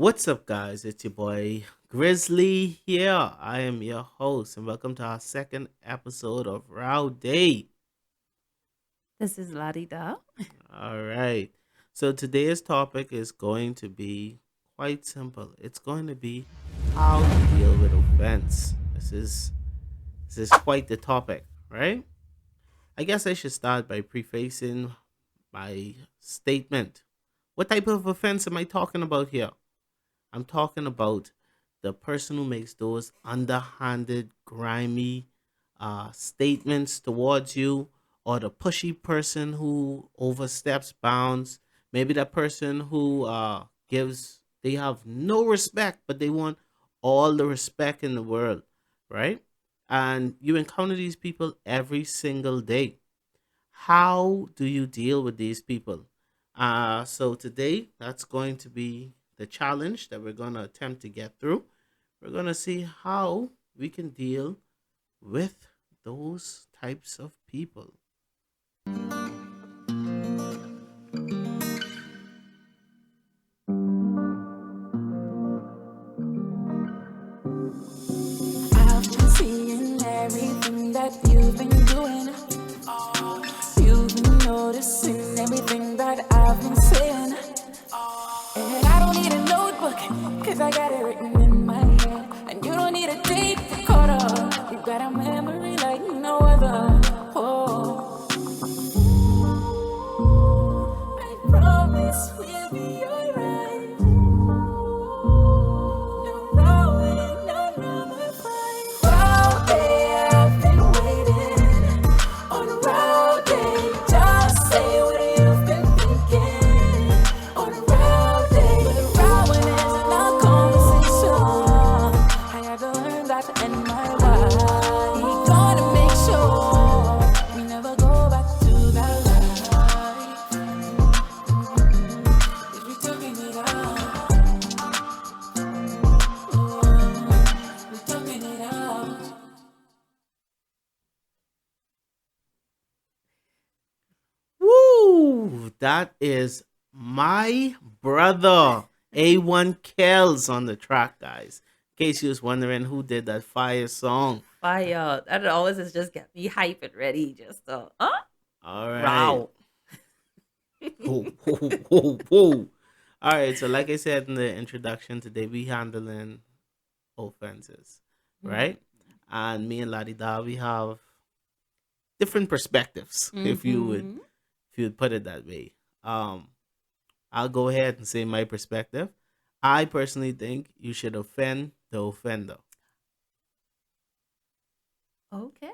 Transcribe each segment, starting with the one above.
What's up, guys? It's your boy Grizzly here. I am your host, and welcome to our second episode of Row Day. This is Ladida. All right. So today's topic is going to be quite simple. It's going to be how to deal with offense. This is quite the topic, right? I guess I should start by prefacing my statement. What type of offense am I talking about here? I'm talking about the person who makes those underhanded, grimy statements towards you, or the pushy person who oversteps bounds. Maybe that person who they have no respect, but they want all the respect in the world, right? And you encounter these people every single day. How do you deal with these people? So today, that's going to be the challenge that we're going to attempt to get through. We're going to see how we can deal with those types of people. I've been seeing everything that you've been doing. You've been noticing everything that I've been saying. And I don't need a notebook, cause I got it written in my head. And you don't need a tape recorder. You got a memory like no other. Oh, I promise we'll be alright. No growing, no number five. All day I've been waiting on a round day. Just say what you've been thinking on a round day. But a round one isn't a conversation. I had to learn that in my life. We gonna make sure we never go back to that life. 'Cause we talking it out. We talking it out. Woo! That is my brother, A1 Kells, on the track, guys. In case you was wondering who did that fire song. Fire. That always is just get me hype and ready. Just All right. Row. Whoa, whoa, whoa, whoa. All right, so like I said in the introduction, today we handling offenses, right? And me and Ladida, we have different perspectives, Mm-hmm. if you would put it that way. Um, I'll go ahead and say my perspective. I personally think you should offend the offender. Okay.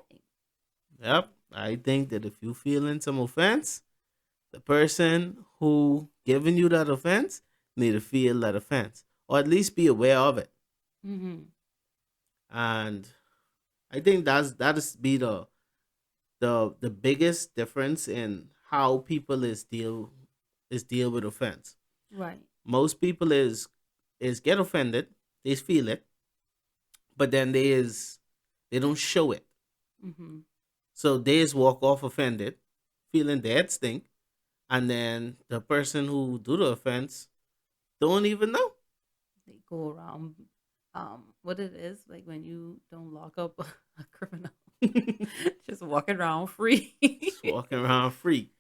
Yep, I think that if you feeling some offense, the person who giving you that offense need to feel that offense, or at least be aware of it. Mm-hmm. And I think that is be the biggest difference in how people is deal with offense. Right. Most people is get offended, they feel it, but then they don't show it. Mm-hmm. So they just walk off offended, feeling dead stink, and then the person who do the offense don't even know. They go around what it is, like when you don't lock up a criminal. Just walking around free. Just walking around free.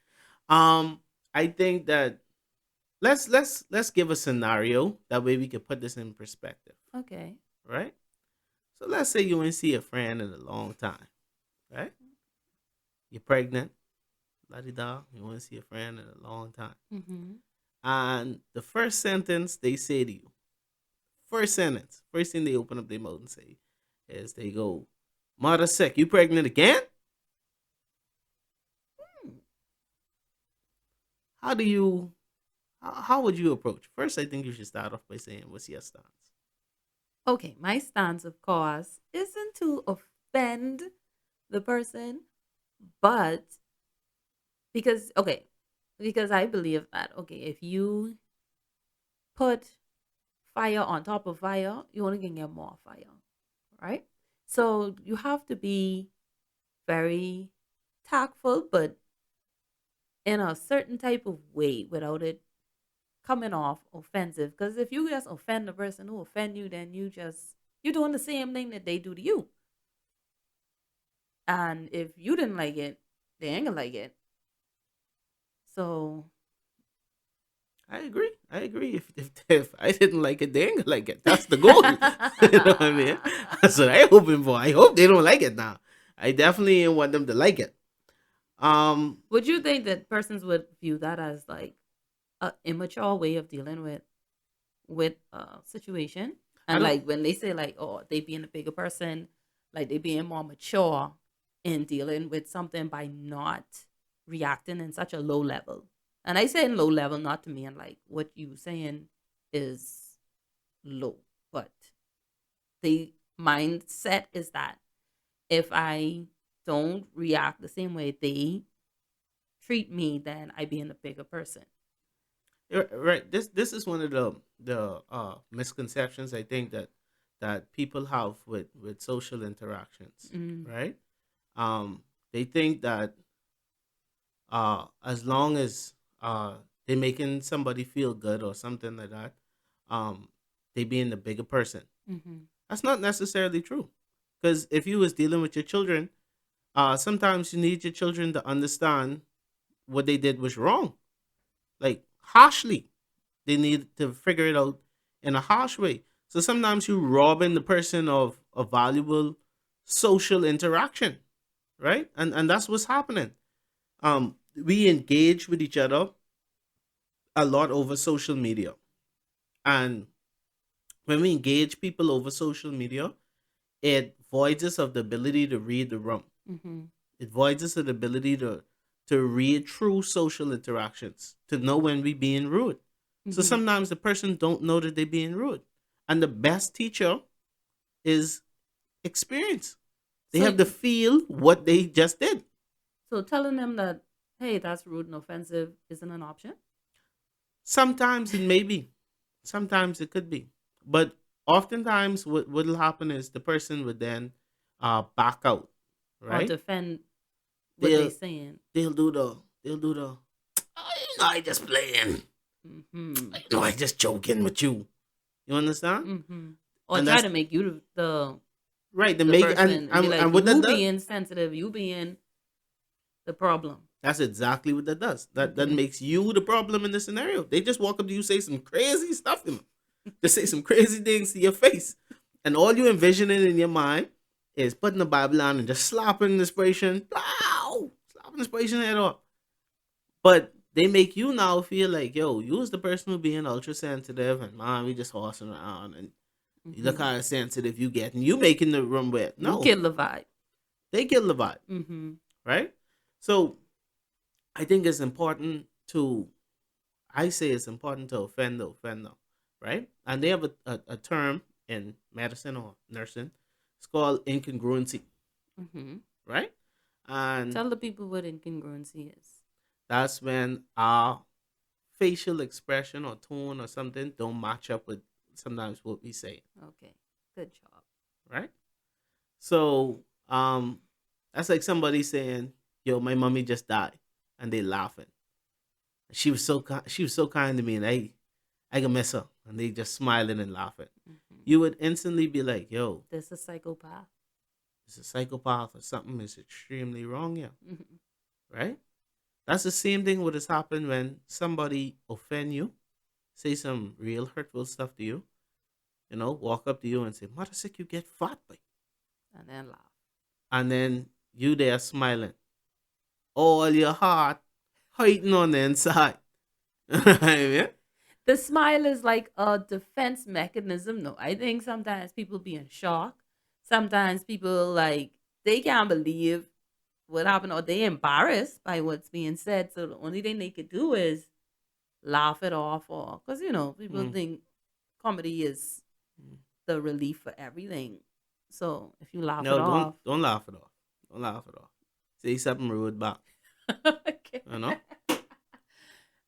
Um, I think that let's give a scenario that way we can put this in perspective, Okay. right? So let's say you ain't see a friend in a long time, right? You're pregnant, la di da. You want to see a friend in a long time, Mm-hmm. and the first sentence they say to you, first sentence, first thing they open up their mouth and say, is they go, "Mother sick, you pregnant again?" How do you how would you approach? First, I think you should start off by saying, "What's your stance?" Okay, my stance, of course, isn't to offend the person, but because I believe that if you put fire on top of fire, you only can get more fire, right? So you have to be very tactful, but in a certain type of way without it coming off offensive. Because if you just offend the person who offend you, then you're doing the same thing that they do to you. And if you didn't like it, they ain't gonna like it. So I agree. I agree. If I didn't like it, they ain't gonna like it. That's the goal. You know what I mean? That's what I hoping for. I hope they don't like it now. I definitely ain't want them to like it. would you think that persons would view that as like a immature way of dealing with a situation? I And don't. like when they say like, oh, they being a bigger person, like they being more mature in dealing with something by not reacting in such a low level. And I say in low level, not to mean like what you saying is low, but the mindset is that if I don't react the same way they treat me, then I being a bigger person. Right. This is one of the misconceptions I think that people have with social interactions. Mm, Right. They think that as long as they're making somebody feel good or something like that, um, they being the bigger person. mm-hmm. That's not necessarily true. Because if you was dealing with your children, sometimes you need your children to understand what they did was wrong, like harshly. They need to figure it out in a harsh way. So sometimes you robbing the person of a valuable social interaction, right? And that's what's happening. We engage with each other a lot over social media, and when we engage people over social media, it voids us of the ability to read the room. Mm-hmm. It voids us of the ability to read true social interactions, to know when we being rude. So Mm-hmm. sometimes the person don't know that they're being rude. And the best teacher is experience. They So have to feel what they just did. so telling them that, hey, that's rude and offensive isn't an option. Sometimes it may be. Sometimes it could be. But oftentimes what'll happen is the person would then back out. Or Right? defend what they They'll saying. they'll do the I just playing. Mm-hmm. I just joking with you. You understand? Mm-hmm. Or And try that's to make you right. The the make person and be like, and what that you does, being sensitive, you being the problem. that's exactly what that does. That Mm-hmm. makes you the problem in the scenario. They just walk up to you, say some crazy stuff to them. Just say some crazy things to your face. And all you envisioning in your mind is putting the Bible on and just slapping the inspiration. Pow! Slapping the inspiration head off. But they make you now feel like, yo, you was the person who being ultra sensitive and man, we just horsing around and you look Mm-hmm. how sensitive you get and you making the room wet. You No. kill the vibe. They kill the vibe, Mm-hmm. right? So I think it's important to I say it's important to offend the offender, right? And they have a term in medicine or nursing. It's called incongruency, Mm-hmm. right? And Tell the people what incongruency is. that's when our facial expression or tone or something don't match up with sometimes what we say, Okay. Good job. right? So that's like somebody saying, "Yo, my mommy just died," and they laughing. She was so kind to me, and I can miss her, and they just smiling and laughing. Mm-hmm. You would instantly be like, "Yo, This is a psychopath. it's a psychopath or something is extremely wrong here," Mm-hmm. right? That's the same thing what has happened when somebody offend you, say some real hurtful stuff to you, walk up to you and say, "Mother sick, you get fat, boy," And then laugh. and then you there smiling, all your heart hurting on the inside. Yeah? The smile is like a defense mechanism. No, I think sometimes people be in shock. Sometimes people like they can't believe what happened or they embarrassed by what's being said. So the only thing they could do is laugh it off or because people Mm, think comedy is mm. the relief for everything. So if you laugh it No, off, don't laugh it off. Don't laugh it off. Say something rude back. okay. You know?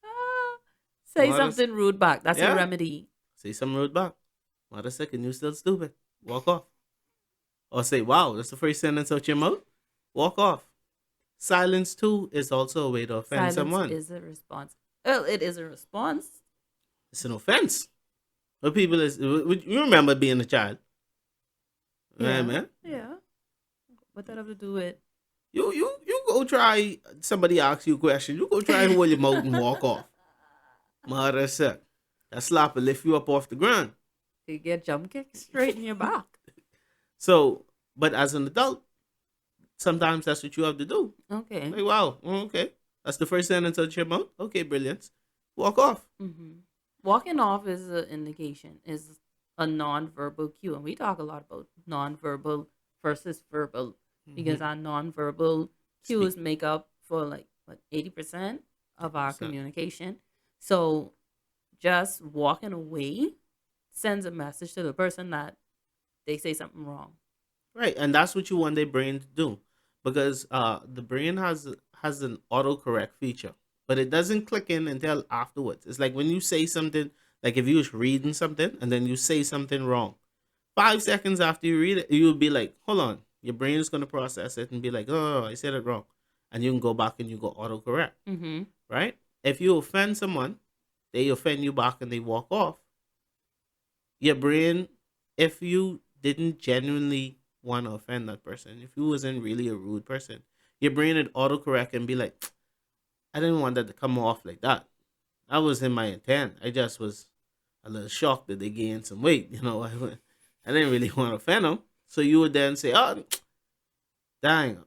Ah, say Mother, something rude back. That's your yeah. remedy. Say something rude back. Mother sick and you still stupid. Walk off. Or say, wow, that's the first sentence out your mouth. Walk off. Silence too is also a way to offend Silence someone. is a response. Well, it is a response. It's an offense. But people is you remember being a child, right, Yeah. man? Yeah. What that have to do with? You go try. Somebody asks you a question. You go try and hold your mouth and walk off. Mother said, that slap will lift you up off the ground. You get jump kicked straight in your back. So, but as an adult, sometimes that's what you have to do. Okay. Like, wow, okay, that's the first sentence out your mouth. Okay, brilliant. Walk off. Mm-hmm. Walking off is an indication, is a non-verbal cue, and we talk a lot about non-verbal versus verbal because Mhm. our non-verbal Speak. cues make up for like what 80% of our 80%. communication. So just walking away sends a message to the person that they say something wrong. Right, and that's what you want their brain to do, because the brain has an autocorrect feature, but it doesn't click in until afterwards. It's like when you say something, like if you was reading something and then you say something wrong, 5 seconds after you read it, you'll be like, hold on, your brain is gonna process it and be like, oh, I said it wrong, and you can go back and you go autocorrect, Mm-hmm. right? If you offend someone, they offend you back and they walk off. Your brain, if you didn't genuinely want to offend that person, if you wasn't really a rude person, your brain would autocorrect and be like, I didn't want that to come off like that. That wasn't my intent. I just was a little shocked that they gained some weight. I didn't really want to offend them. So you would then say, oh, dang,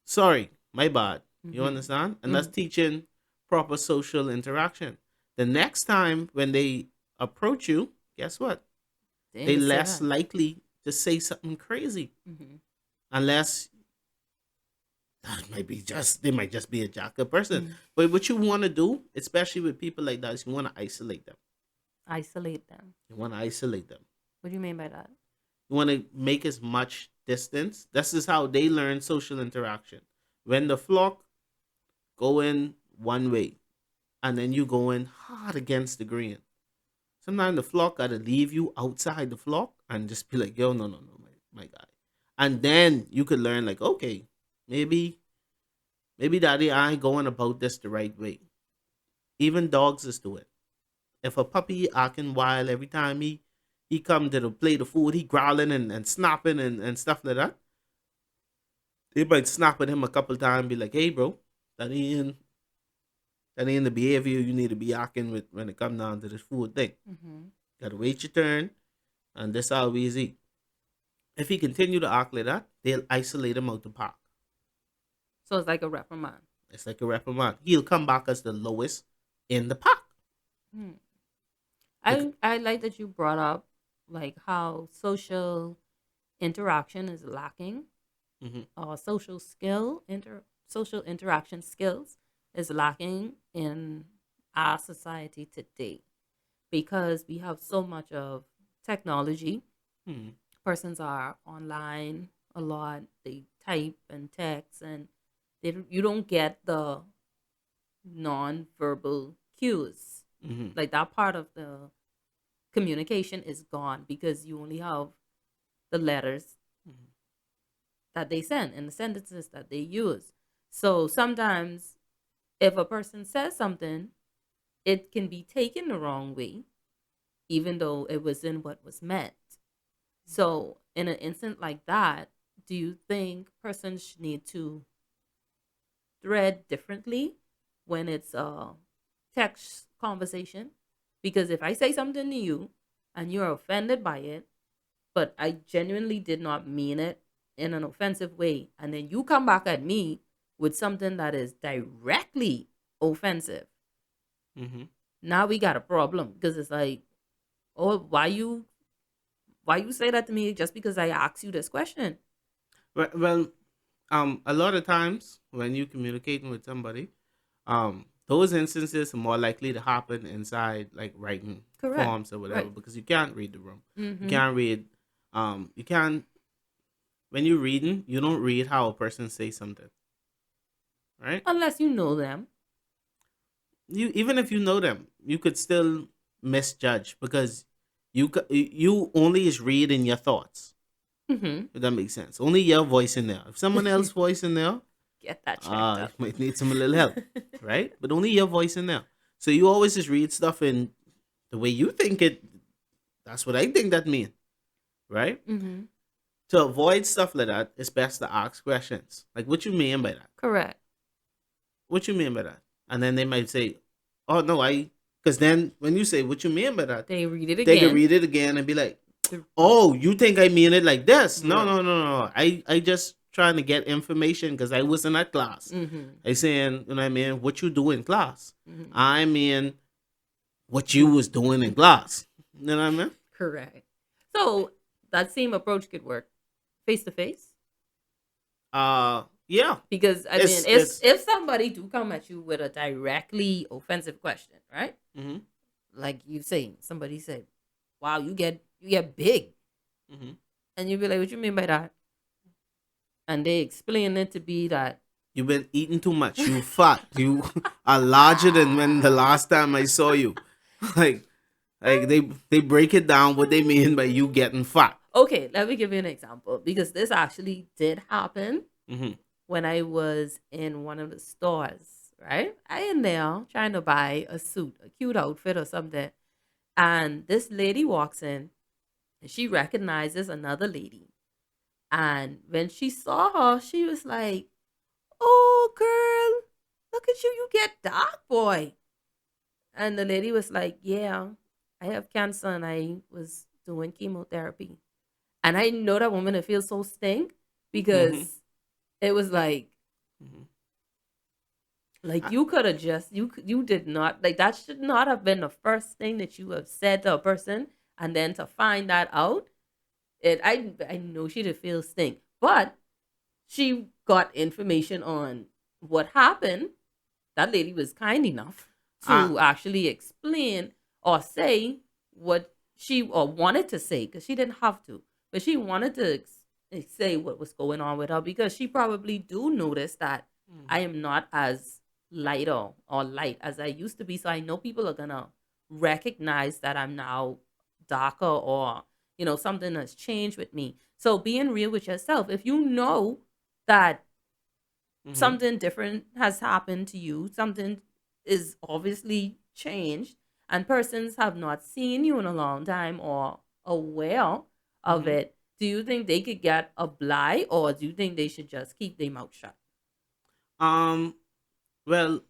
sorry, my bad. You Mm-hmm. understand? And that's teaching proper social interaction. The next time when they approach you, guess what? They They just say less that. likely to say something crazy, Mm-hmm. unless that might be just they might just be a jackal person. Mm. But what you want to do, especially with people like that, is you want to isolate them. Isolate them. You want to isolate them. What do you mean by that? You want to make as much distance. This is how they learn social interaction. When the flock go in one way, and then you go in hard against the grain. Sometimes the flock gotta leave you outside the flock and just be like, yo, no, no, no, my guy. And then you could learn like, okay, maybe daddy I ain't going about this the right way. Even dogs is do it. If a puppy acting wild every time he come to the plate of food, he growling and snapping and stuff like that. They might snap at him a couple times and be like, hey bro, that ain't that ain't the behavior you need to be acting with when it come down to this food thing. Mm-hmm. Gotta wait your turn, and this how we eat. If he continue to act like that, they'll isolate him out the park. So it's like a reprimand. It's like a reprimand. He'll come back as the lowest in the pack. Hmm. Bec- I like that you brought up like how social interaction is lacking, mhm. or social interaction skills is lacking in our society today because we have so much of technology. Mhm. Persons are online a lot. They type and text, and you don't get the non-verbal cues. Mhm. Like that part of the communication is gone because you only have the letters Mhm. that they send and the sentences that they use. So sometimes if a person says something, it can be taken the wrong way, even though it wasn't what was meant. So in an instant like that, do you think persons need to thread differently when it's a text conversation? Because if I say something to you and you're offended by it, but I genuinely did not mean it in an offensive way, and then you come back at me with something that is directly offensive, Mhm. now we got a problem because it's like, oh, why you say that to me just because I asked you this question? Well, a lot of times when you communicating with somebody, those instances are more likely to happen inside like writing Correct. forms or whatever, Right. because you can't read the room. You Mm-hmm. can't read. You can't when you're reading. You don't read how a person say something, right? Unless you know them. You even if you know them, you could still misjudge because you only is reading your thoughts. Mm-hmm. If that makes sense, only your voice in there. If someone else's voice in there, Get that checked you up. might need some little help, right? But only your voice in there. So you always just read stuff in the way you think it, that's what I think that mean, right? Mm-hmm. To avoid stuff like that, it's best to ask questions. Like, what you mean by that? Correct. What you mean by that? And then they might say, oh, no, because then when you say, what you mean by that, They read it they can again. read it again and be like, The- oh, you think I mean it like this? No, Right. no, no, no. I just trying to get information because I was in that class. Mm-hmm. I saying, you know what I mean? What you do in class? Mm-hmm. I mean, what you was doing in class. You know what I mean? Correct. So that same approach could work face to face. Yeah. Because I It's- mean, it's- if somebody do come at you with a directly offensive question, right? Mm-hmm. Like you say, somebody said, "Wow, you get big," Mm-hmm. and you be like, "What you mean by that?" And they explain it to be that You've been eating too much. You fat. You are larger than when the last time I saw you. like, they break it down what they mean by you getting fat. okay. Let me give you an example because this actually did happen Mm-hmm. when I was in one of the stores. Right, I in there trying to buy a suit, a cute outfit or something, and this lady walks in and she recognizes another lady. And when she saw her, she was like, "Oh, girl, look at you. You get dark, boy." And the lady was like, "Yeah, I have cancer and I was doing chemotherapy." And I know that woman, it feels so stink because it was Mm-hmm. like you could have just, you did not, like that should not have been the first thing that you have said to a person. And then to find that out, I know she did feel stink, but she got information on what happened. That lady was kind enough to actually explain or say what she or wanted to say because she didn't have to, but she wanted to say what was going on with her because she probably do notice that I am not as lighter or light as I used to be. So I know people are gonna recognize that I'm now darker or something has changed with me. So being real with yourself, if you know that Mm-hmm. something different has happened to you, something is obviously changed, and persons have not seen you in a long time or aware of Mhm. it, do you think they could get a blight or do you think they should just keep their mouth shut? Um. Well,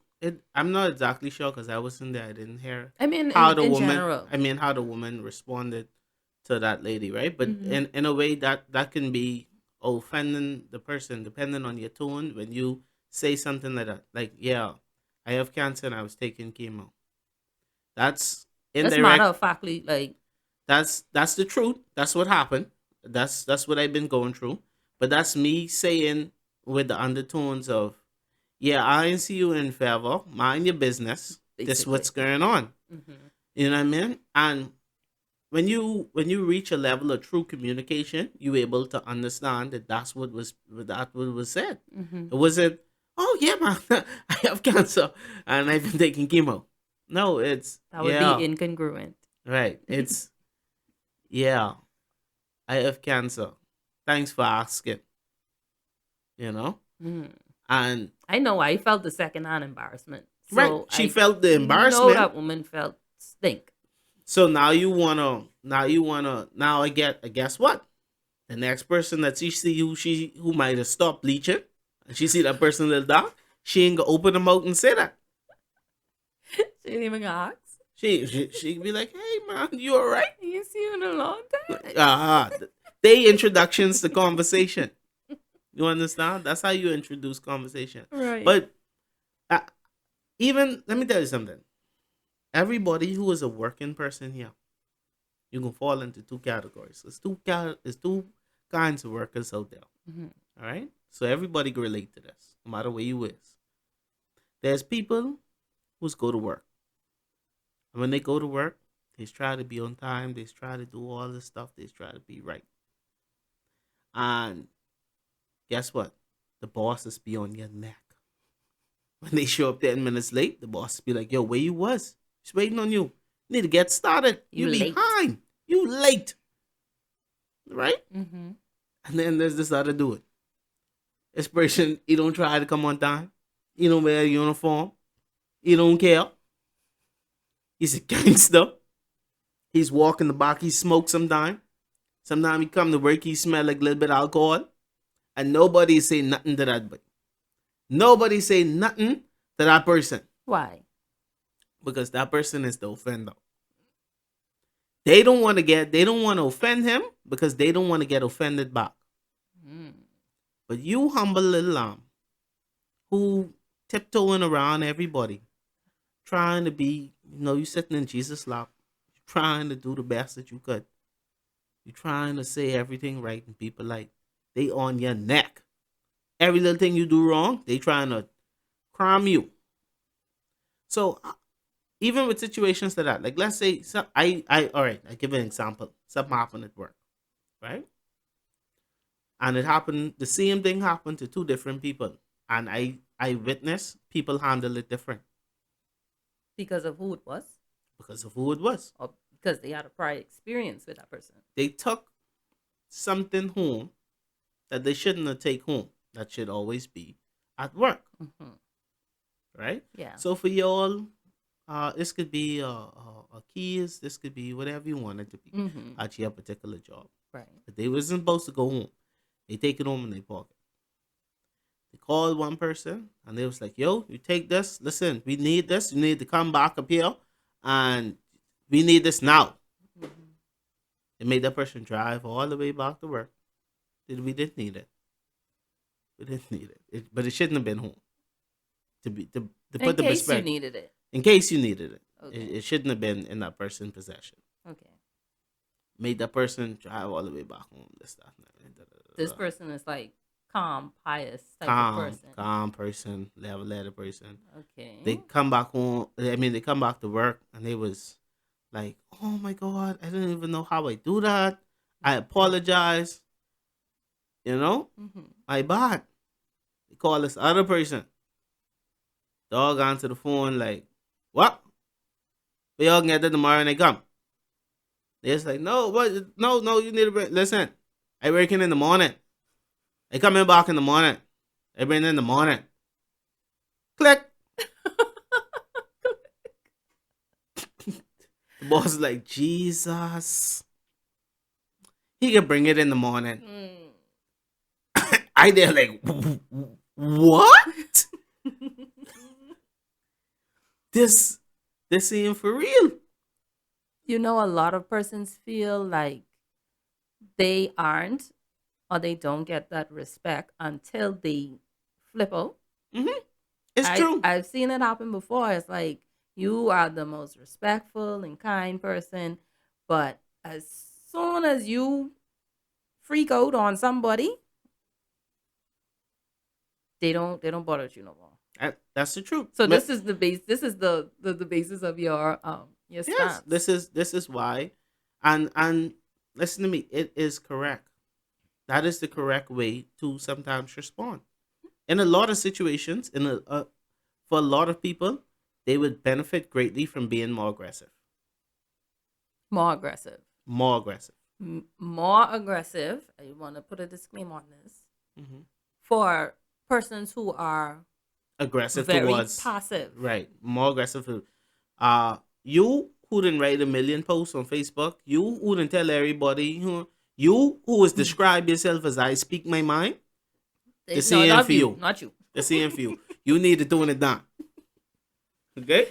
I'm not exactly sure because I wasn't there. I didn't hear I mean, how in, the in woman. general. I mean, how the woman responded to that lady, right? But Mhm. in a way that can be offending the person depending on your tone when you say something like that. Like, yeah, I have cancer and I was taking chemo. That's That's matter indirect. of factly, like, That's the truth. That's what happened. That's what I've been going through. But that's me saying with the undertones of, yeah, I ain't see you in favor. Mind your business. This basically. what's going on. Mhm. You know what I mean? And when you reach a level of true communication, you able to understand that that's what was said. Mhm. It wasn't, oh yeah, man, I have cancer and I've been taking chemo. No, it's That would be incongruent. right. It's yeah, I have cancer. Thanks for asking. You know, Mhm. and I know I felt the secondhand embarrassment. right, So she I felt the know embarrassment. that woman felt stink. So now I guess what? The next person that she see who might have stopped bleaching and she see that person little dark, she ain't gonna open her mouth and say that. She didn't even ask. She be like, hey man, you alright? You see you in a long time. They introductions to conversation. You understand? That's how you introduce conversation. Right. But uh, even let me tell you something. Everybody who is a working person here, you can fall into two categories. There's two kinds of workers out there. Mhm. All right. So everybody can relate to this, no matter where you is. There's people who's go to work, and when they go to work, they try to be on time. They try to do all this stuff. They try to be right. And guess what? The bosses be on your neck. When they show up 10 minutes late, the boss be like, "Yo, where you was? Just waiting on you. Need to get started. You You late." behind. You late." Right? Mm-hmm. And then there's this other dude. This person, he don't try to come on time. He don't wear a uniform. He don't care. He's a gangster. He's walking the back. He smokes sometime. Sometimes he come to work. He smell like a little bit of alcohol. And nobody say nothing to that boy. Nobody say nothing to that person. Why? Because that person is the offender. They don't want to offend him because they don't want to get offended back. Mm. But you humble little lamb who tiptoeing around everybody, trying to be, you sitting in Jesus' lap, trying to do the best that you could. You're trying to say everything right, and people like, they on your neck. Every little thing you do wrong, they trying to crime you. So even with situations like that, like let's say, all right, I give an example. Something happened at work, right? And it happened, the same thing happened to two different people. And I witnessed people handle it different Because of who it was? because of who it was. Or because they had a prior experience with that person? They took something home that they shouldn't have take home. That should always be at work, right? Yeah. So for y'all, this could be a keys. This could be whatever you want it to be at your particular job. Right. But they wasn't supposed to go home. They take it home in their pocket. They called one person and they was like, "Yo, you take this. Listen, we need this. You need to come back up here, and we need this now." They made that person drive all the way back to work. We didn't need it. We didn't need it. But it shouldn't have been home. To put the In case you respect, needed it. in case you needed it, Okay. it shouldn't have been in that person's possession. Okay. Made that person drive all the way back home. This stuff. This person is like calm, pious type of person. Calm person, level-headed person. Okay. They come back home. They come back to work, and they was like, "Oh my God, I didn't even know how I do that. I apologize. My bad." They call this other person. Dog answer the phone like, "What? We all can get that tomorrow and they come." They just like, "No, what? No, you need to listen. I working in the morning. I coming back in the morning. I bring in the morning." Click. The boss is like, "Jesus. He can bring it in the morning." I there like, "What?" This ain't for real. A lot of persons feel like they aren't or they don't get that respect until they flip out. It's true. I've seen it happen before. It's like you are the most respectful and kind person, but as soon as you freak out on somebody, they don't bother with you no more. That's the truth. So this is the base. This is the basis of your stance. Yes, this is why, and listen to me. It is correct. That is the correct way to sometimes respond. In a lot of situations, for a lot of people, they would benefit greatly from being more aggressive. More aggressive. More aggressive. More aggressive. I want to put a disclaimer on this for persons who are aggressive very towards passive. Right. More aggressive. You who didn't write a million posts on Facebook, you who didn't tell everybody, you who was describe yourself as I speak my mind, the same for you. Not you. The same for you. You need to tone it down. Okay?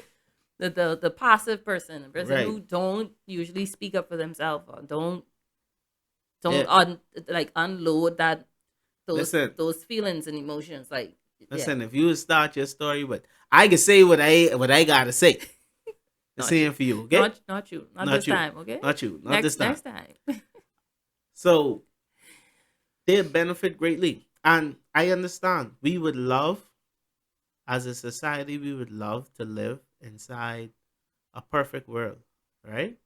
The passive person, the person Right. who don't usually speak up for themselves or don't unload those feelings and emotions. Like Listen, if you start your story with I can say what I gotta say. The same for you, okay? Not you. Not this time, okay? Not you. Not this time. Next time. So they benefit greatly. And I understand. We would love, as a society, we would love to live inside a perfect world, right?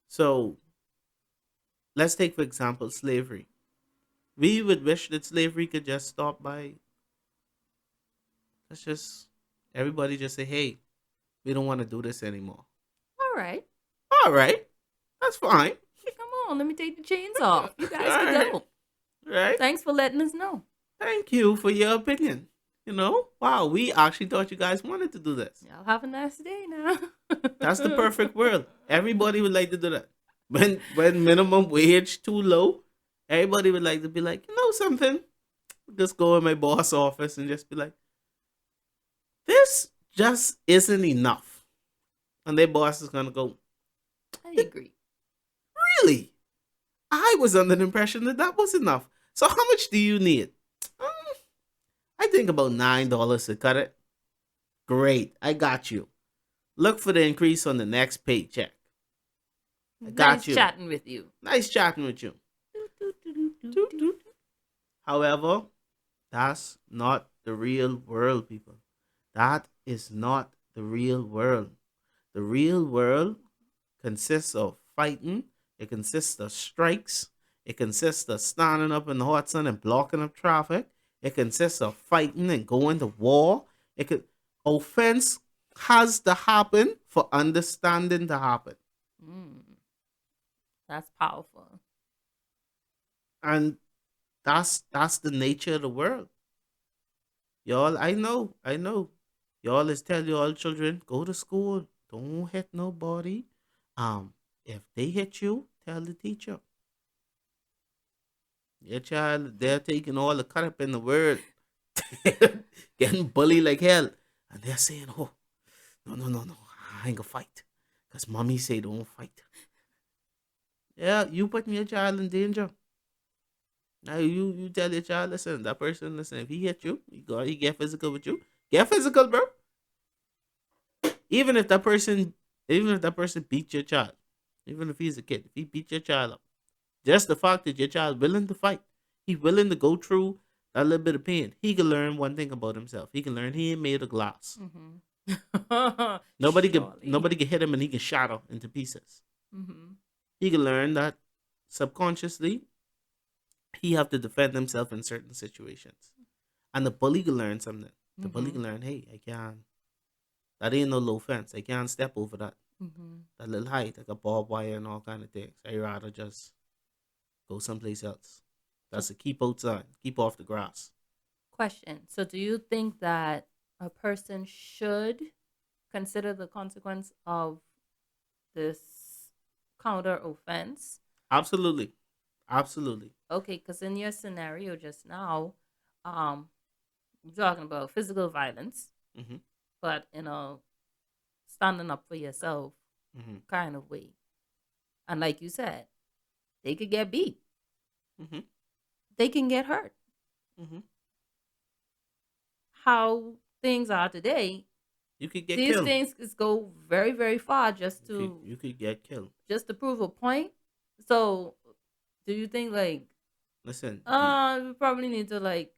So let's take, for example, slavery. We would wish that slavery could just stop by. Everybody just say, "Hey, we don't want to do this anymore." All right. All right. That's fine. Come on, let me take the chains off. You guys All can right. go. Right? Thanks for letting us know. Thank you for your opinion. Wow, we actually thought you guys wanted to do this. Y'all have a nice day now. That's the perfect world. Everybody would like to do that. When minimum wage too low, everybody would like to be like, you know something? Just go in my boss office and just be like, this just isn't enough. And their boss is gonna go, I agree. really? I was under the impression that that was enough. So how much do you need? "Mm, I think about $9 to cut it. Great, I got you. Look for the increase on the next paycheck. I got Nice you. chatting with you. Nice chatting with you. However, that's not the real world, people. That is not the real world. The real world consists of fighting. It consists of strikes. It consists of standing up in the hot sun and blocking up traffic. It consists of fighting and going to war. It could offense has to happen for understanding to happen. Mm, that's powerful. And that's the nature of the world. Y'all, I know. Y'all is tell y'all children, go to school. Don't hit nobody. If they hit you, tell the teacher. Your child, they're taking all the cut up in the world, getting bullied like hell. And they're saying, oh, no, I ain't gonna fight. Because mommy say don't fight. Yeah, you putting your child in danger. Now you tell your child, listen, that person, listen, if he hit you, he get physical with you. Get physical, bro. Even if that person, even if that person beat your child, even if he's a kid, if he beat your child up, just the fact that your child willing to fight, he willing to go through that little bit of pain, he can learn one thing about himself. He can learn he ain't made of glass. Mm-hmm. Nobody can hit him and he can shatter into pieces. Mm-hmm. He can learn that subconsciously he have to defend himself in certain situations. And the bully can learn something. The bully can learn, hey, I can't. That ain't no low fence. I can't step over that. Mm-hmm. That little height, like a barbed wire and all kind of things. I rather just go someplace else. That's a keep outside. Keep off the grass. Question. So, do you think that a person should consider the consequence of this counter offense? Absolutely. Absolutely. Okay, because in your scenario just now, you're talking about physical violence, Mm-hmm. but in a standing up for yourself Mm-hmm. kind of way. And like you said, they could get beat. Mm-hmm. They can get hurt. Mm-hmm. How things are today, You could get these killed. things could go very, very far just You could get killed. to prove a point. So, do you think like Listen. we probably need to like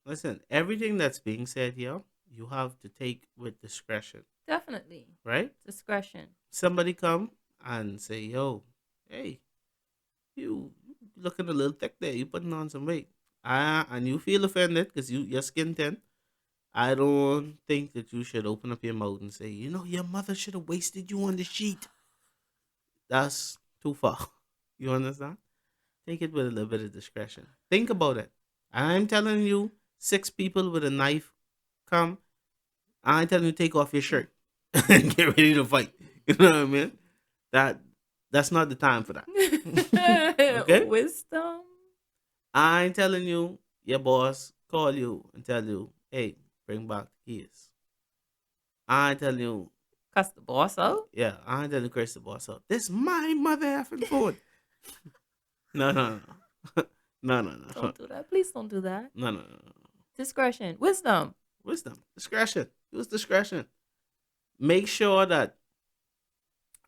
Listen. Everything that's being said here, you have to take with discretion, definitely right? discretion? Somebody come and say, "Yo, hey, you looking a little thick there. You putting on some weight." And you feel offended because your skin thin. I don't think that you should open up your mouth and say, you know, your mother should have wasted you on the sheet. That's too far. You understand? Take it with a little bit of discretion. Think about it. I'm telling you, 6 people with a knife come. I'm telling you, take off your shirt and get ready to fight. You know what I mean? That's not the time for that. Okay? Wisdom. I'm telling you, your boss call you and tell you, hey, bring back the keys. I tell you, Cuss the boss out. yeah, I tell you, Chris the boss up. This my mother effing phone. No, no, no, no, no, no, Don't do that. Please don't do that. no, no, no. Discretion. Wisdom. Wisdom, discretion. Use discretion. Make sure that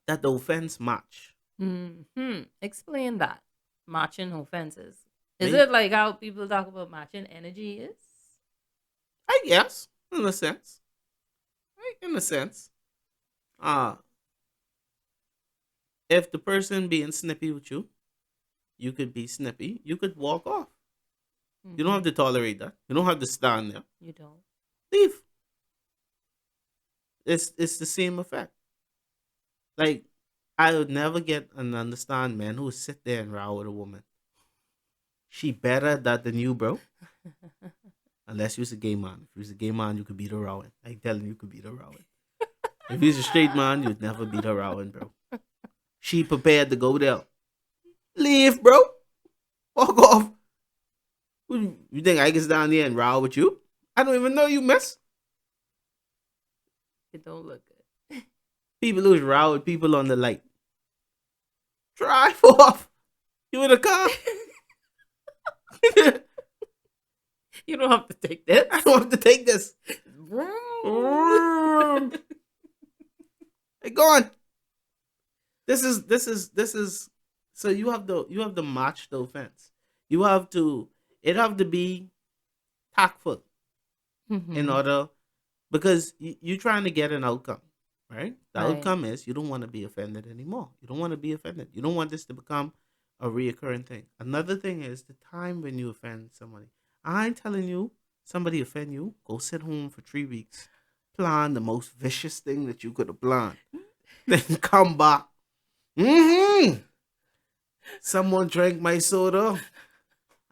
the offense match. Explain that. Matching offenses. Is Make- it like how people talk about matching energy is? I guess, in a sense. Right, in a sense. If the person being snippy with you, you could be snippy. You could walk off. You don't have to tolerate that. You don't have to stand there. You don't. Leave. It's the same effect. Like, I would never get and understand men who sit there and row with a woman. She better that than you, bro. Unless you're a gay man. If you're a gay man, you could beat her rowing. I telling you, could beat her rowing. If he's a straight man, you'd never beat her rowing, bro. She prepared to go there. Leave, bro. Walk off. You think I get down there and row with you? I don't even know you, miss. It don't look good. People who's row with people on the light. Drive off. You in a car? You don't have to take this. I don't have to take this. Hey, go on. This is. So you have to match the offense. You have to. It have to be tactful in order, because you're trying to get an outcome, right? The Right. outcome is you don't want to be offended anymore. You don't want to be offended. You don't want this to become a reoccurring thing. Another thing is the time when you offend somebody. I ain't telling you somebody offend you, go sit home for 3 weeks, plan the most vicious thing that you could have planned, then come back. Someone drank my soda,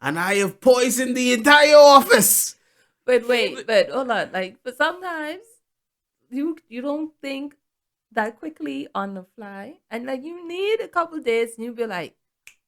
and I have poisoned the entire office. But wait, but hold on. Like, but sometimes you don't think that quickly on the fly, and like you need a couple days, and you be like,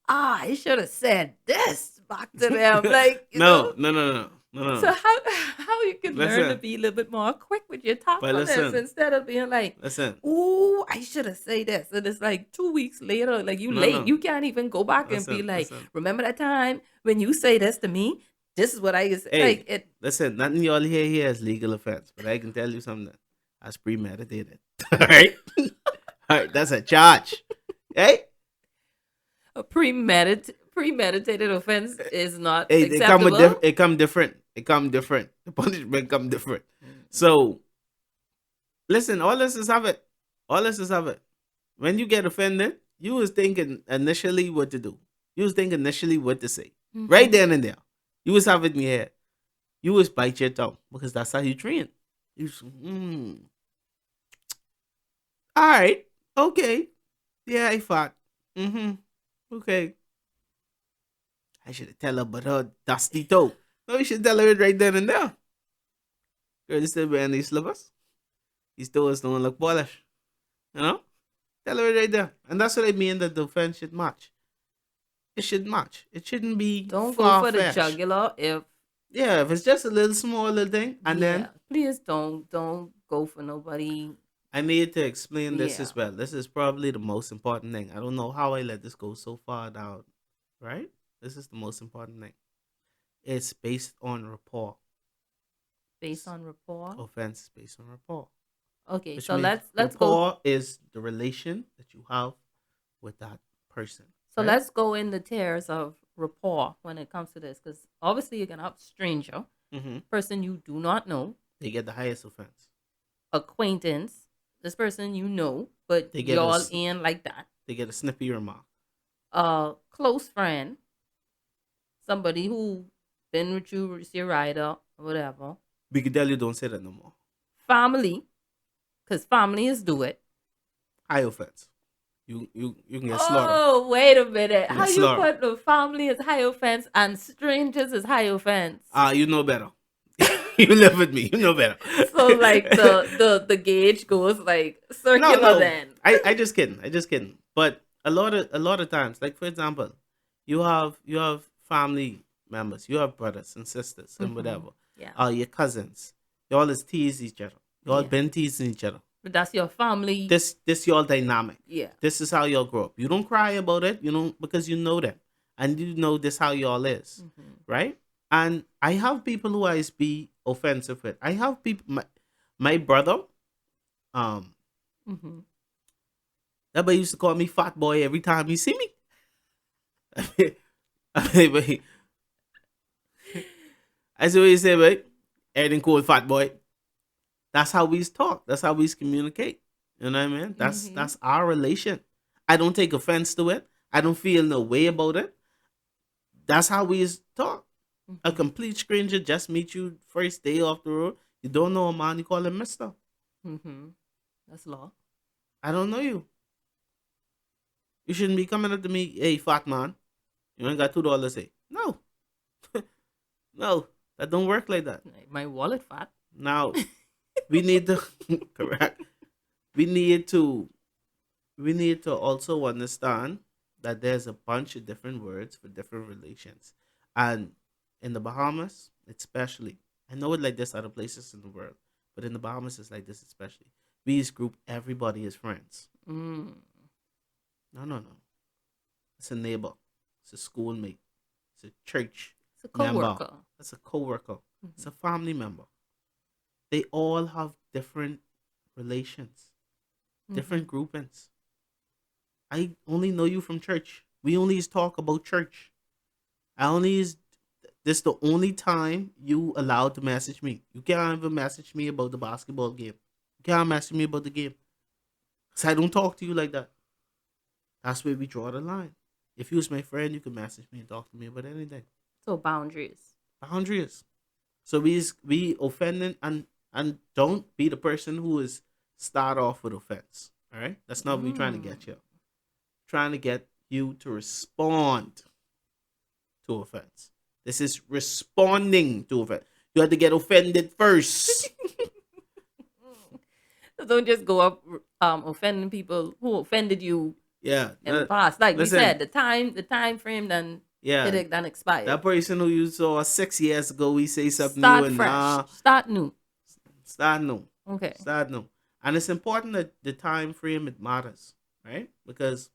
I should have said this back to them. Like, you know. No. So how you can learn to Listen. be a little bit more quick with your thoughtfulness listen. instead of being like, Listen, "Ooh, I should have said this," and it's like 2 weeks later, like you No, late, no. you can't even go back and be Listen, like, listen. "Remember that time when you say this to me? This is what I used to Hey. like." It listen, nothing y'all hear here is legal offense, but I can tell you something. That's premeditated. All right? All right, that's a charge. Hey? a premeditated offense is not Hey, acceptable. it come different. It come different. The punishment come different. So, listen, all this is of it. All this is of it. When you get offended, you was thinking initially what to do. You was thinking initially what to say. Right then and there. You was having in your head. You was bite your tongue because that's how you train. You was, all right. Okay. Yeah, I fought. Okay. I should have tell her about her dusty toe. No, you should tell her it right then and there. Girl, you still wearing these slippers? These toes don't look polished. You know? Tell her it right there. And that's what I mean that the offense should match. It should match. It shouldn't be Don't go for the far-fetched. jugular if Yeah, if it's just a little small little thing, and then please don't go for nobody. I need to explain this Yeah. as well. This is probably the most important thing. I don't know how I let this go so far down, right? This is the most important thing. It's based on rapport. Based on rapport. Offense is based on rapport. Okay, Which so means let's go. rapport is the relation that you have with that person. So right? let's go in the tiers of rapport when it comes to this, because obviously you're gonna have stranger, person you do not know, They get the highest offense. acquaintance, this person you know, but They get y'all a s- in like that. They get a snippy remark. Close friend, somebody who been with you, is your rider, or whatever. We can tell you don't say that no more. Family, because family is do it. High offense. You can get slaughtered. Oh, wait a minute. You How get you slaughtered. put the family as high offense and strangers as high offense? You know better. You live with me. You know better. So like the gauge goes like circular no. then. I just kidding. But a lot of times, like for example, you have family members, you have brothers and sisters and whatever. Yeah. Your cousins. Y'all is tease each other. Y'all Yeah. been teasing each other. But that's your family. This y'all dynamic. Yeah. This is how y'all grow up. You don't cry about it, because you know them. And you know this how y'all is. Right? And I have people who I be offensive with. I have people my brother, that boy used to call me fat boy every time he see me. I see what you say, boy. Everything cool, fat boy. That's how we talk. That's how we communicate. You know what I mean? That's our relation. I don't take offense to it. I don't feel no way about it. That's how we talk. A complete stranger just meet you first day off the road. You don't know a man, you call him mister. That's law. I don't know you. You shouldn't be coming up to me, hey, fat man. You ain't got $2, say. No. No, that don't work like that. My wallet fat. Now, we need to correct. We need to we need to also understand that there's a bunch of different words for different relations. And in the Bahamas, especially, I know it like this other places in the world, but in the Bahamas, it's like this especially. We just group everybody as friends. Mm. No, no, no. It's a neighbor. It's a schoolmate. It's a church It's a member. coworker. It's a co-worker. It's Mm-hmm. a family member. They all have different relations, Mm-hmm. different groupings. I only know you from church. We only talk about church. I only is this the only time you allowed to message me. You can't even message me about the basketball game. You can't message me about the game. Cause I don't talk to you like that. That's where we draw the line. If you was my friend, you could message me and talk to me about anything. So boundaries. Boundaries. So we offending and don't be the person who is start off with offense. All right, that's not what we're trying to Mm. get you. Trying to get you to respond to offense. This is responding to offense. You have to get offended first. So don't just go up offending people who offended you Yeah. in the past. Like we Listen. said, the time frame then Yeah. it done expired. That person who you saw 6 years ago, we say something new Start and fresh. Start new. start new. Okay. Start new. And it's important that the time frame it matters, right? Because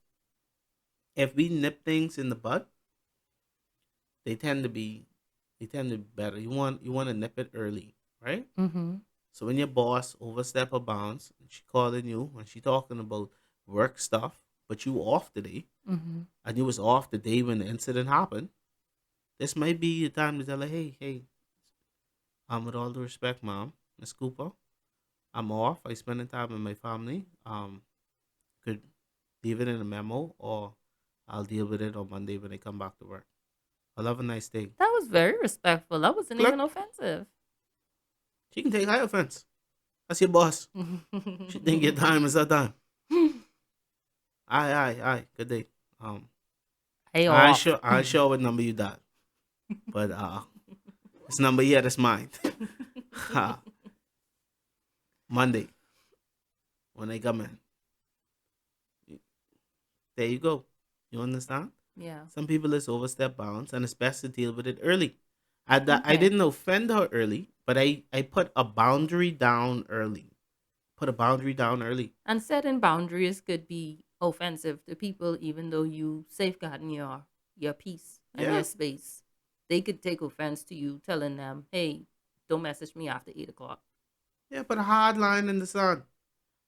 if we nip things in the bud, they tend to be better. You want to nip it early, right? Mm-hmm. So when your boss overstep her bounds, and she calling you and she talking about work stuff, but you off today, Mm-hmm. and you was off the day when the incident happened, this might be the time to tell her, hey, with all due respect, mom, Miss Cooper, I'm off. I spending time with my family. Could leave it in a memo, or I'll deal with it on Monday when I come back to work. I'll have a nice day. That was very respectful. That wasn't Click. even offensive. She can take high offense. That's your boss. She think your time is her time. Aye. Good day. Hey I ain't off. sure. I ain't sure what number you dial, but this number here that's mine. Monday when I come in. There you go. You understand? Yeah. Some people is overstep bounds, and it's best to deal with it early. I Okay. didn't offend her early, but I put a boundary down early. Put a boundary down early. And setting boundaries could be offensive to people, even though you safeguarding your peace and Yeah. your space. They could take offense to you telling them, "Hey, don't message me after 8 o'clock." Yeah, put a hard line in the sun.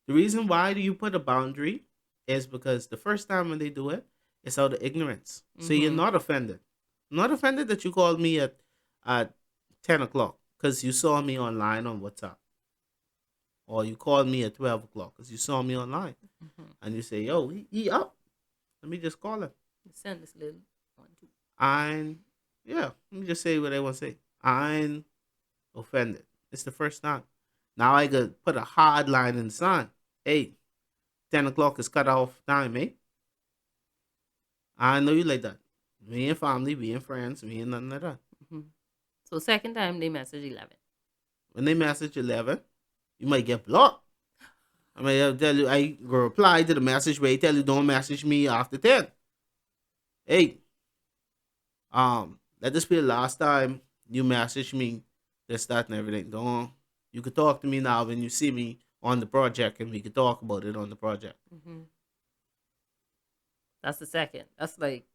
The reason why do you put a boundary is because the first time when they do it, it's out of ignorance. So you're Mm-hmm. not offended. Not offended that you called me at 10 o'clock because you saw me online on WhatsApp. Or you called me at 12 o'clock because you saw me online. Mm-hmm. And you say, yo, he up. Let me just call him. Send this little one too. I'm, yeah, let me just say what I want to say. I'm offended. It's the first time. Now I could put a hard line in the sun. Hey, 10 o'clock is cut off time, eh? I know you like that. We ain't family, we ain't friends, we ain't nothing like that. Mm-hmm. So second time they message 11. When they message 11, you might get blocked. I mean, I'll tell you, I go reply to the message where I tell you don't message me after 10. Hey, let this be the last time you message me, this, that, and everything. Don't, you could talk to me now when you see me on the project and we could talk about it on the project. Mm-hmm. That's the second. That's like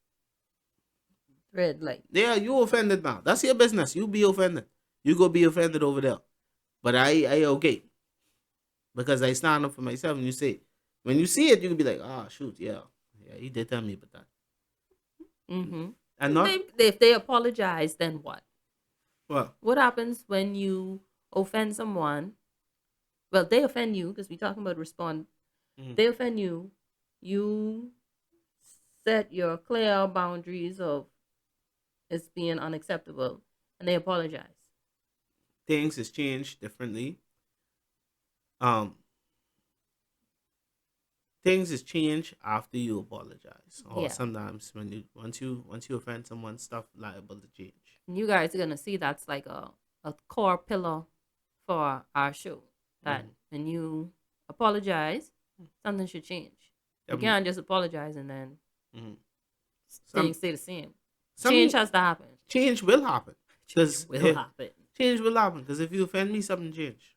red light. Yeah, you offended now. That's your business. You be offended. You go be offended over there. But I okay. Because I stand up for myself and you say, when you see it, you can be like, ah, shoot, yeah. Yeah, he did tell me about that. Mm-hmm. And not, If they apologize, then what? well, What happens when you offend someone? Well, they offend you because we're talking about respond. mhm. They offend you. You set your clear boundaries of it's being unacceptable, and they apologize. Things has changed differently. Um, things has changed after you apologize. Or Yeah, sometimes when you once you offend someone, stuff liable to change. and you guys are gonna see that's like a core pillar for our show. That Mhm. when you apologize, something should change. You can't just apologize and then mhm. things some stay the same. Change some has to happen. change will happen Change because will happen. change will happen because if you offend me, something change.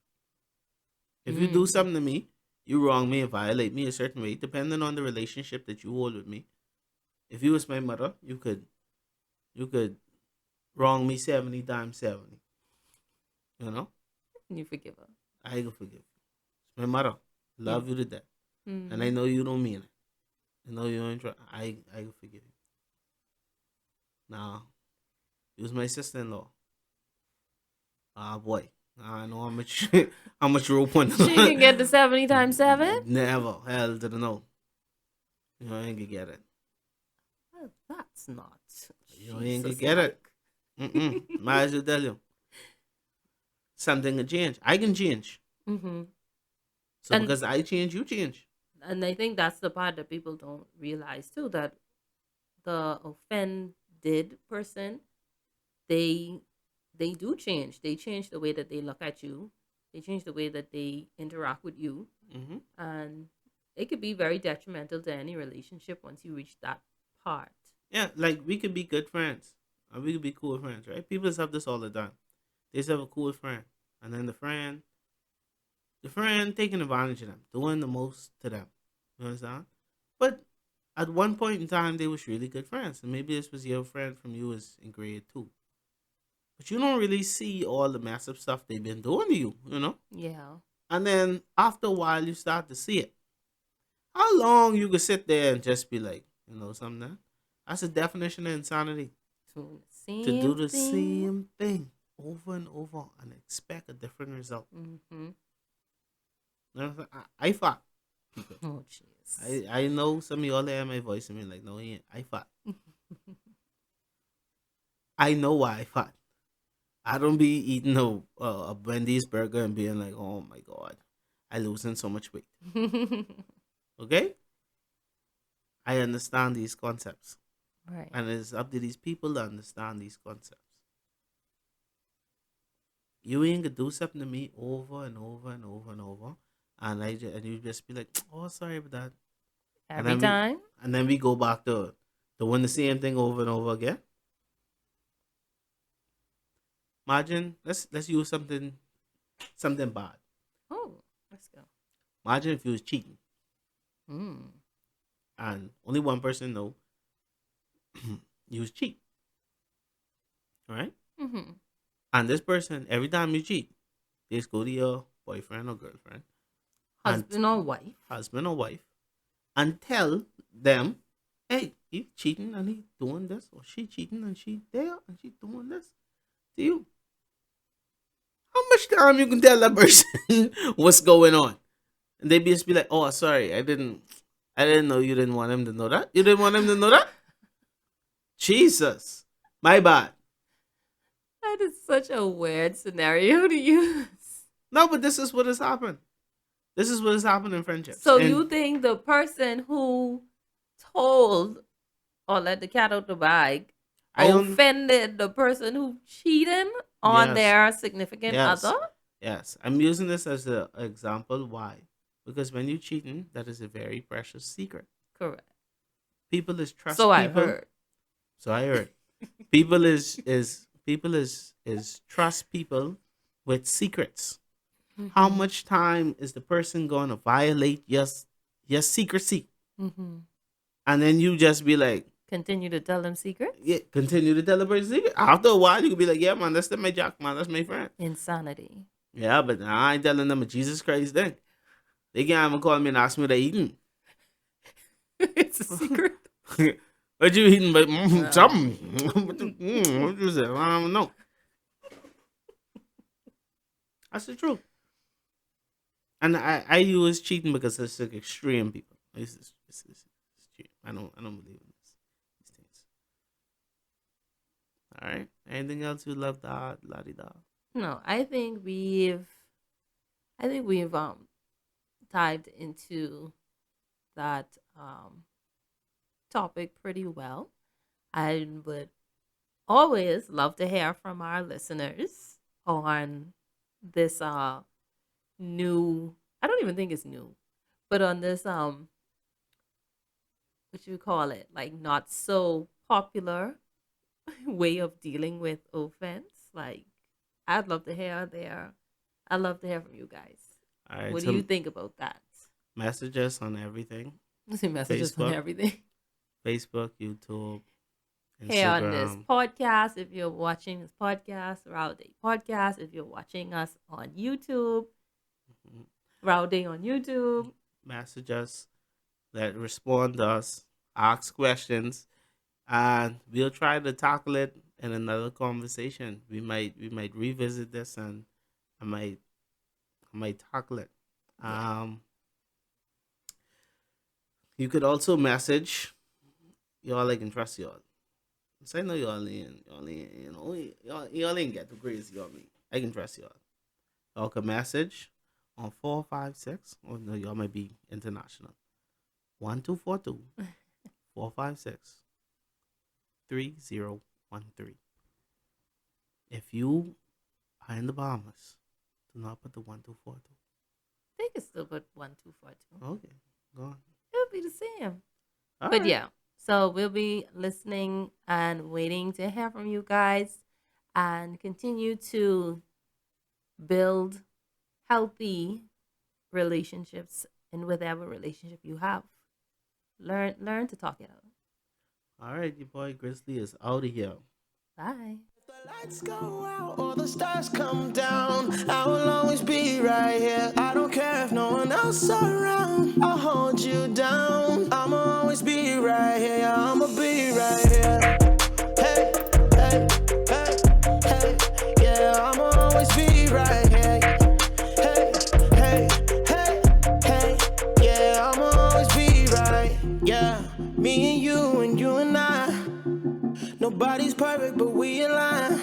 If you do Mm. something to me, you wrong me, violate me a certain way, depending on the relationship that you hold with me. If you was my mother, you could wrong me 70 times 70. You know, You forgive her. I can forgive you. It's my mother. Yeah. Love you to death. And I Mm-hmm. know you don't mean it. I know you ain't try. I can forgive you. Now, it was my sister in law. Ah boy. I know how much how much rope on She can get the 70 times 7? never hell to the no. You ain't gonna get it. Well, that's not You ain't gonna Jesus get it. like. Might as well tell you. Something can change. I can change. Mm-hmm. So And because I change, you change. I think that's the part that people don't realize too, that the offended person, they they do change. They change the way that they look at you. They change the way that they interact with you, Hmm. and it could be very detrimental to any relationship once you reach that part. Yeah, like we could be good friends. And we could be cool friends, right? People just have this all the time. They just have a cool friend. And then the friend taking advantage of them, doing the most to them. You understand? But at one point in time, they was really good friends. And maybe this was your friend from you was in grade 2. But you don't really see all the massive stuff they've been doing to you. Yeah. And then after a while, you start to see it. How long you could sit there and just be like, something? That's the definition of insanity. So To do same the thing. same thing over and over and expect a different result. Mm-hmm. You know what I'm saying? I fought people. Oh jeez. I know some of y'all hear my voice and be like, no, he ain't. I fought. I know why I fought. I don't be eating a Wendy's burger and being like, oh my God, I losing so much weight. Okay? I understand these concepts. Right. And it's up to these people to understand these concepts. You ain't gonna do something to me over and over and over and over. And you just be like, oh, sorry about that. And Every then we time. and then we go back to doing the same thing over and over again. Imagine let's use something bad. Oh, let's go. Imagine if you was cheating Mm. and only one person know you was cheat, right? Mm-hmm. And this person every time you cheat, they just go to your boyfriend or girlfriend and Husband or wife. husband or wife and tell them, hey, he cheating and he doing this, or she cheating and she there and she doing this to you. How much time you can tell that person what's going on? And they just be like, oh, sorry, I didn't know you didn't want him to know that. You didn't want him to know that? Jesus. My bad. That is such a weird scenario to use. No, but this is what has happened. This is what has happened in friendships. So And you think the person who told or let the cat out the bag I don't offended the person who cheated on yes. their significant Yes. other? Yes. I'm using this as an example. Why? Because when you're cheating, that is a very precious secret. Correct. People is So trust I people. heard. So I heard. People is trust people with secrets. How Mm-hmm. much time is the person going to violate your secrecy? Mm-hmm. And then you just be like, Continue to tell them secrets? yeah, continue to tell the person secret. After a while, you could be like, yeah, man, that's my jack, man, that's my friend. Insanity. Yeah, but I ain't telling them a Jesus Christ thing. They can't even call me and ask me what they eating. It's a secret. What you eating? But something. What you say? I don't know. That's the truth. And I use cheating because it's like extreme people. It's cheating. I don't believe in these things. All right. Anything else you love that la di da? No, I think we've dived into that topic pretty well. I would always love to hear from our listeners on this new, I don't even think it's new, but on this what you call it, like not so popular way of dealing with offense. Like, I'd love to hear their, I'd love to hear from you guys. All right, What do you so think about that? message us on everything: See messages on Facebook, everything. Facebook, YouTube, Here on this Instagram. podcast, if you're watching this podcast, Row Day Podcast, if you're watching us on YouTube, Mhm. Row Day on YouTube. Message us, respond to us, ask questions, and we'll try to tackle it in another conversation. We might revisit this, and I might I might tackle it. Yeah. You could also message y'all. I can trust y'all. So I know y'all ain't get too crazy on me. I can trust y'all. Y'all can message on 456. Oh no, y'all might be international. 1242 456 3013. If you are in the Bahamas, do not put the 1242. They can still put 1242. Okay, go on. It'll be the same. All But right. yeah, so we'll be listening and waiting to hear from you guys and continue to build healthy relationships in whatever relationship you have. Learn to talk it out. All right, your boy Grizzly is out of here. Bye. The lights go out or the stars come down, I will always be right here. I don't care if no one else around, I'll hold you down. I'ma always be right here, yeah, I'ma be right here. Hey, hey, hey, hey, yeah, I'ma always be right here. Hey, hey, hey, hey, yeah, I'ma always be right. Yeah, me and you and I. Nobody's perfect, but we align.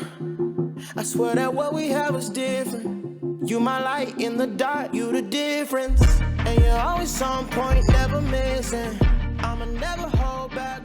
I swear that what we have is different. You my light in the dark, you the difference. And you're always on point, never missing. I'ma never hold back.